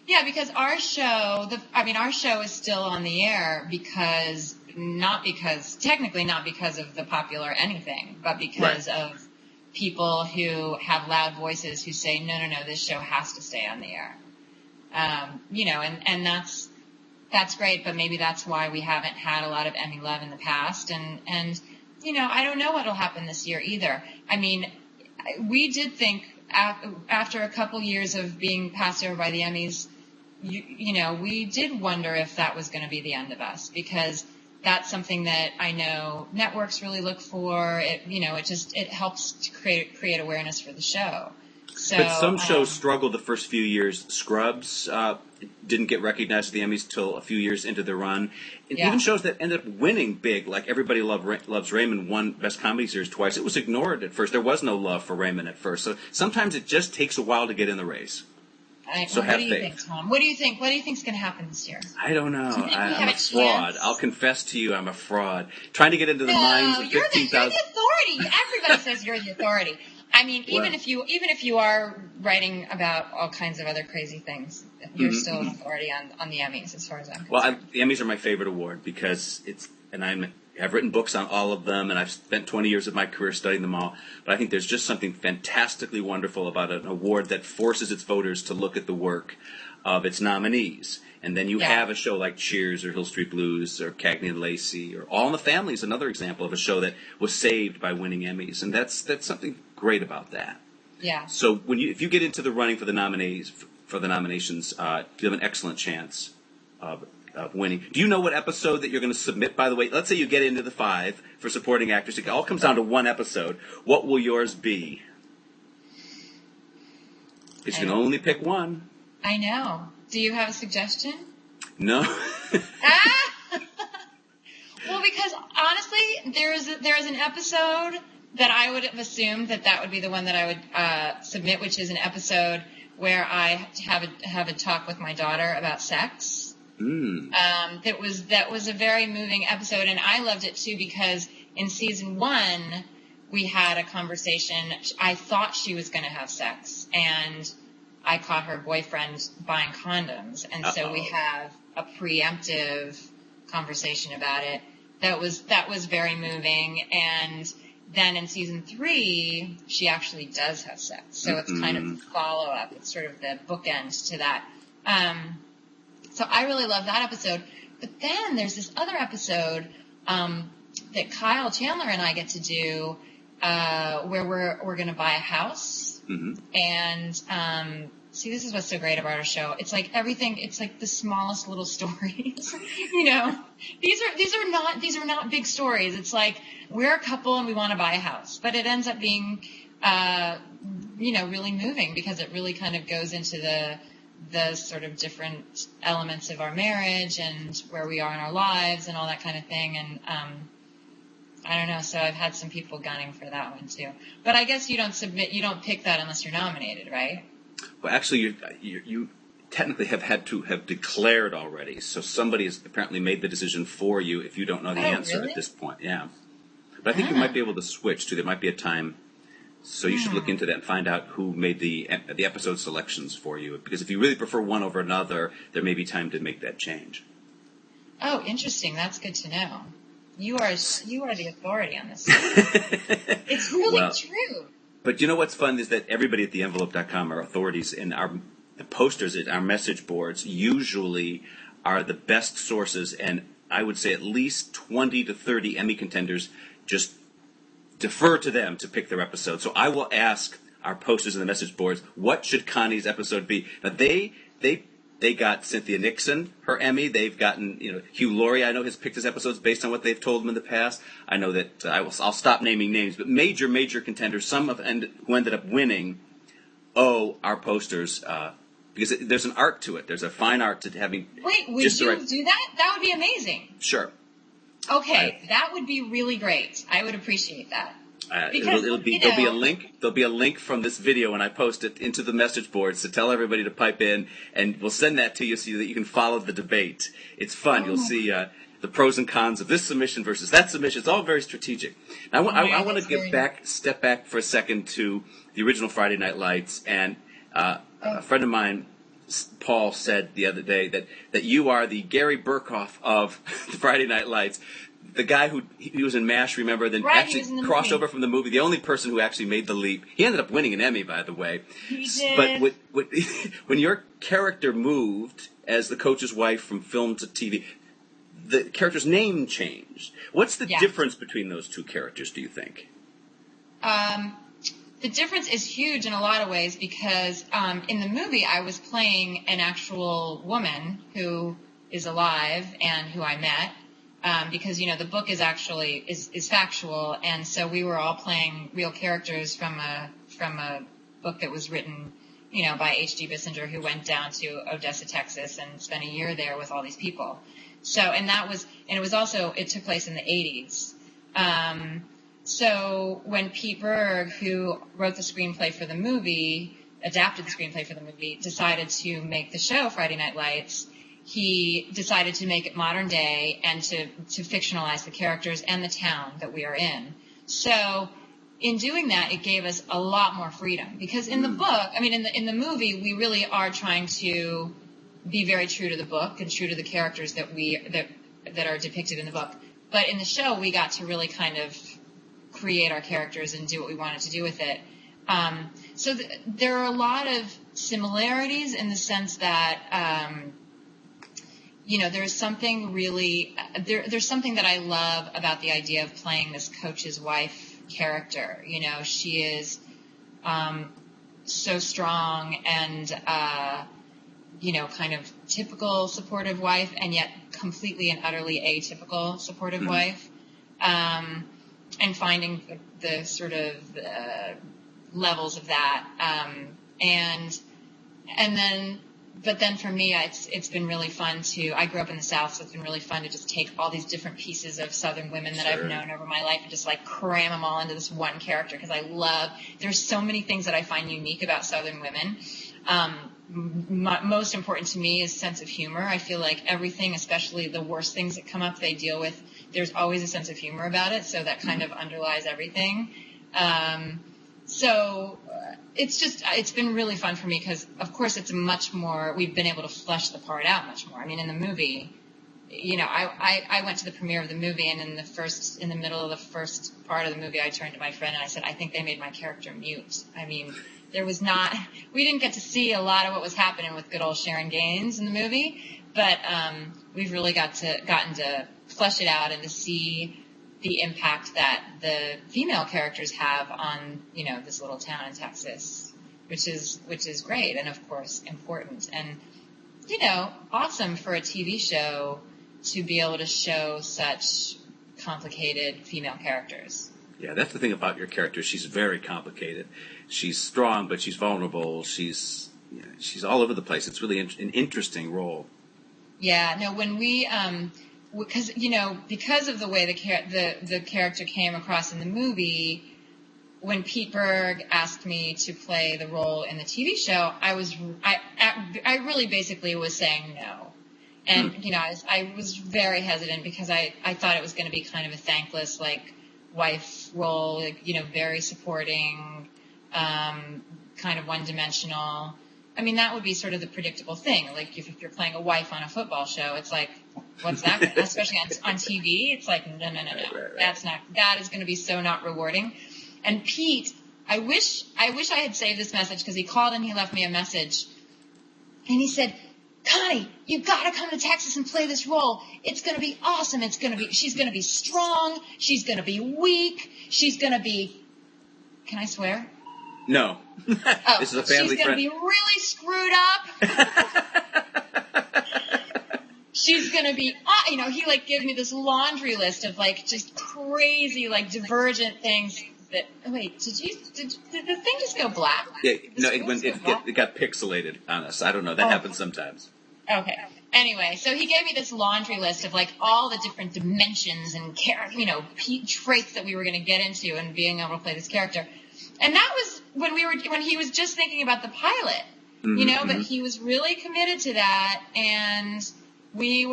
Yeah, because our show is still on the air technically not because of the popular anything, but because of people who have loud voices who say, no, this show has to stay on the air. And that's great, but maybe that's why we haven't had a lot of Emmy love in the past. And I don't know what'll happen this year either. I mean, we did think after a couple years of being passed over by the Emmys, we did wonder if that was going to be the end of us, because that's something that I know networks really look for. It helps to create awareness for the show. So, but some shows struggled the first few years. Scrubs didn't get recognized at the Emmys till a few years into their run. And even shows that ended up winning big, like Everybody Loves Raymond, won Best Comedy Series twice. It was ignored at first. There was no love for Raymond at first. So sometimes it just takes a while to get in the race. So what do you think, Tom? What do you think? What do you think is going to happen this year? I don't know. I'm a fraud. I'll confess to you, I'm a fraud. Trying to get into the minds of 15,000. You're the authority. Everybody says you're the authority. I mean, even if you are writing about all kinds of other crazy things, you're still an authority on the Emmys, as far as I'm concerned. Well, the Emmys are my favorite award because I've written books on all of them, and I've spent 20 years of my career studying them all. But I think there's just something fantastically wonderful about an award that forces its voters to look at the work of its nominees. And then you have a show like Cheers or Hill Street Blues or Cagney and Lacey or All in the Family is another example of a show that was saved by winning Emmys. And that's something great about that. Yeah. So if you get into the running for the nominations, you have an excellent chance of winning. Do you know what episode that you're going to submit, by the way? Let's say you get into the 5 for supporting actors. It all comes down to one episode. What will yours be? Because you can only pick one. I know. Do you have a suggestion? No. Well, because honestly, there is an episode that I would have assumed that would be the one that I would submit, which is an episode where I have a talk with my daughter about sex. That was a very moving episode, and I loved it too because in season 1 we had a conversation. I thought she was going to have sex, and I caught her boyfriend buying condoms, and so we have a preemptive conversation about it. That was very moving, and then in season 3 she actually does have sex, so it's kind of follow up. It's sort of the bookend to that. So I really love that episode. But then there's this other episode that Kyle Chandler and I get to do where we're going to buy a house. And see, this is what's so great about our show. It's like everything. It's like the smallest little stories. These are not big stories. It's like we're a couple and we want to buy a house, but it ends up being really moving because it really kind of goes into the sort of different elements of our marriage and where we are in our lives and all that kind of thing. And I don't know. So I've had some people gunning for that one too. But I guess you don't pick that unless you're nominated, right? Well, actually, you technically have had to have declared already. So somebody has apparently made the decision for you if you don't know the answer at this point. Yeah. But I think you might be able to switch to. There might be a time. So you should look into that and find out who made the episode selections for you. Because if you really prefer one over another, there may be time to make that change. Oh, interesting. That's good to know. You are the authority on this. It's really true. But you know what's fun is that everybody at theenvelope.com are authorities, and the posters at our message boards usually are the best sources, and I would say at least 20 to 30 Emmy contenders just defer to them to pick their episode. So I will ask our posters in the message boards, what should Connie's episode be? Now they got Cynthia Nixon her Emmy. They've gotten Hugh Laurie. I know has picked his episodes based on what they've told him in the past. I know that I'll stop naming names, but major contenders, some who ended up winning, our posters because there's an art to it. There's a fine art to having. Wait, would you do that? That would be amazing. Sure. Okay, that would be really great. I would appreciate that. There'll be a link. There'll be a link from this video when I post it into the message boards to tell everybody to pipe in, and we'll send that to you so that you can follow the debate. It's fun. You'll see the pros and cons of this submission versus that submission. It's all very strategic. I want to step back for a second to the original Friday Night Lights, and a friend of mine Paul said the other day that you are the Gary Burkhoff of Friday Night Lights. The guy he was in MASH, remember, then right, actually crossed over from the movie. The only person who actually made the leap. He ended up winning an Emmy, by the way. He did. But when your character moved as the coach's wife from film to TV, the character's name changed. What's the difference between those two characters, do you think? The difference is huge in a lot of ways because in the movie I was playing an actual woman who is alive and who I met. Because the book is actually is factual, and so we were all playing real characters from a book that was written, by H.G. Bissinger, who went down to Odessa, Texas, and spent a year there with all these people. So, it took place in the 80s. So when Pete Berg, who wrote the screenplay for the movie, adapted the screenplay for the movie, decided to make the show Friday Night Lights, he decided to make it modern day and to fictionalize the characters and the town that we are in. So in doing that, it gave us a lot more freedom because in the book, in the movie, we really are trying to be very true to the book and true to the characters that are depicted in the book. But in the show, we got to really kind of create our characters and do what we wanted to do with it. So there are a lot of similarities in the sense that there's something really there's something that I love about the idea of playing this coach's wife character. She is so strong and kind of typical supportive wife, and yet completely and utterly atypical supportive wife, and finding the sort of levels of that, But then for me, it's been really fun I grew up in the South, so it's been really fun to just take all these different pieces of Southern women that I've known over my life and just cram them all into this one character because there's so many things that I find unique about Southern women. Most important to me is sense of humor. I feel like everything, especially the worst things that come up they deal with, there's always a sense of humor about it, so that kind of underlies everything. It's been really fun for me because, of course, it's much more, we've been able to flesh the part out much more. In the movie, I went to the premiere of the movie, and in the middle of the first part of the movie, I turned to my friend and I said, I think they made my character mute. We didn't get to see a lot of what was happening with good old Sharon Gaines in the movie, but we've really gotten to flesh it out and to see the impact that the female characters have on, this little town in Texas, which is great and, of course, important. And, awesome for a TV show to be able to show such complicated female characters. Yeah, that's the thing about your character. She's very complicated. She's strong, but she's vulnerable. She's all over the place. It's really an interesting role. Yeah, no, when we because of the way the character came across in the movie, when Pete Berg asked me to play the role in the TV show, I really basically was saying no. And, I was very hesitant because I thought it was going to be kind of a thankless, wife role, very supporting, kind of one-dimensional. That would be sort of the predictable thing. If you're playing a wife on a football show, it's what's that? Especially on TV, it's no. Right. That is going to be so not rewarding. And Pete, I wish I had saved this message because he called and he left me a message. And he said, Connie, you got to come to Texas and play this role. It's going to be awesome. She's going to be strong. She's going to be weak. She's going to be, can I swear? No. Oh, this is a family she's going to be really screwed up. She's going to be, he gave me this laundry list of just crazy, divergent things that, wait, did the thing just go black? Yeah, no, it got pixelated on us. I don't know. That happens sometimes. Okay. Anyway, so he gave me this laundry list of all the different dimensions and traits that we were going to get into and being able to play this character. And that was when he was just thinking about the pilot, but he was really committed to that, and we've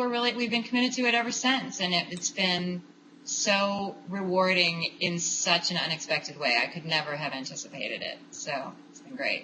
been committed to it ever since, and it's been so rewarding in such an unexpected way. I could never have anticipated it, so it's been great.